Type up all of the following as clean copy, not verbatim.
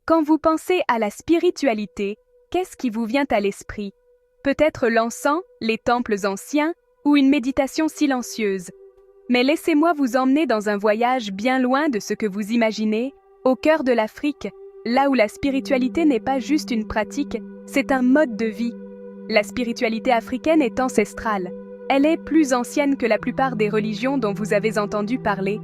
Quand vous pensez à la spiritualité, qu'est-ce qui vous vient à l'esprit? Peut-être l'encens, les temples anciens ou une méditation silencieuse. Mais laissez-moi vous emmener dans un voyage bien loin de ce que vous imaginez, au cœur de l'Afrique, là où la spiritualité n'est pas juste une pratique, c'est un mode de vie. La spiritualité africaine est ancestrale. Elle est plus ancienne que la plupart des religions dont vous avez entendu parler.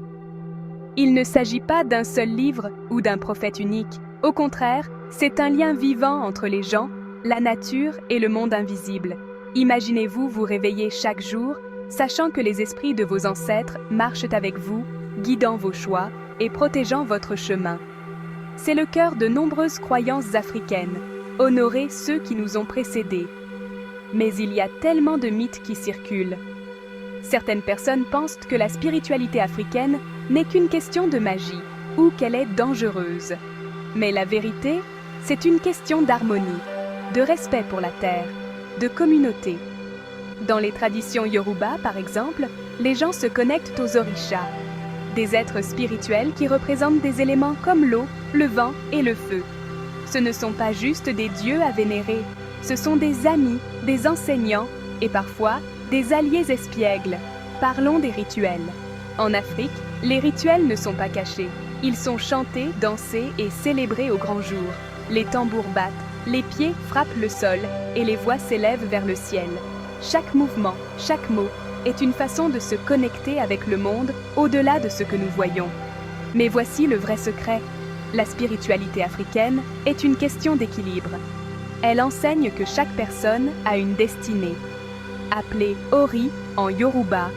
Il ne s'agit pas d'un seul livre ou d'un prophète unique. Au contraire, c'est un lien vivant entre les gens, la nature et le monde invisible. Imaginez-vous vous réveiller chaque jour, sachant que les esprits de vos ancêtres marchent avec vous, guidant vos choix et protégeant votre chemin. C'est le cœur de nombreuses croyances africaines, honorer ceux qui nous ont précédés. Mais il y a tellement de mythes qui circulent. Certaines personnes pensent que la spiritualité africaine n'est qu'une question de magie ou qu'elle est dangereuse. Mais la vérité, c'est une question d'harmonie, de respect pour la terre, de communauté. Dans les traditions Yoruba, par exemple, les gens se connectent aux orishas, des êtres spirituels qui représentent des éléments comme l'eau, le vent et le feu. Ce ne sont pas juste des dieux à vénérer, ce sont des amis, des enseignants et parfois des alliés espiègles. Parlons des rituels. En Afrique, les rituels ne sont pas cachés. Ils sont chantés, dansés et célébrés au grand jour. Les tambours battent, les pieds frappent le sol et les voix s'élèvent vers le ciel. Chaque mouvement, chaque mot est une façon de se connecter avec le monde au-delà de ce que nous voyons. Mais voici le vrai secret. La spiritualité africaine est une question d'équilibre. Elle enseigne que chaque personne a une destinée, appelée Ori en Yoruba,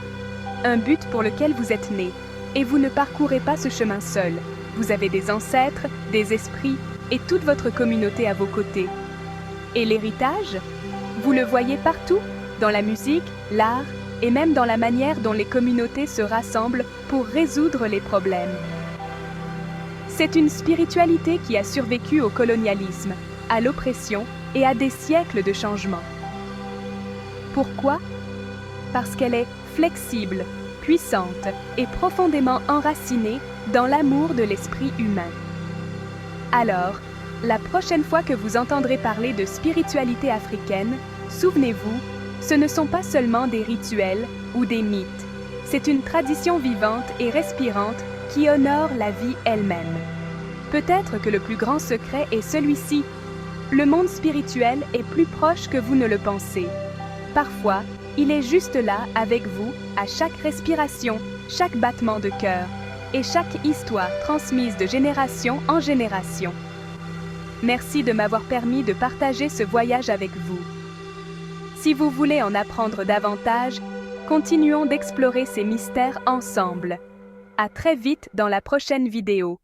un but pour lequel vous êtes né, et vous ne parcourez pas ce chemin seul. Vous avez des ancêtres, des esprits et toute votre communauté à vos côtés. Et l'héritage? Vous le voyez partout, dans la musique, l'art et même dans la manière dont les communautés se rassemblent pour résoudre les problèmes. C'est une spiritualité qui a survécu au colonialisme, à l'oppression et à des siècles de changements. Pourquoi? Parce qu'elle est flexible, puissante et profondément enracinée dans l'amour de l'esprit humain. Alors, la prochaine fois que vous entendrez parler de spiritualité africaine, souvenez-vous, ce ne sont pas seulement des rituels ou des mythes. C'est une tradition vivante et respirante qui honore la vie elle-même. Peut-être que le plus grand secret est celui-ci. Le monde spirituel est plus proche que vous ne le pensez. Parfois, il est juste là avec vous à chaque respiration, chaque battement de cœur et chaque histoire transmise de génération en génération. Merci de m'avoir permis de partager ce voyage avec vous. Si vous voulez en apprendre davantage, continuons d'explorer ces mystères ensemble. À très vite dans la prochaine vidéo.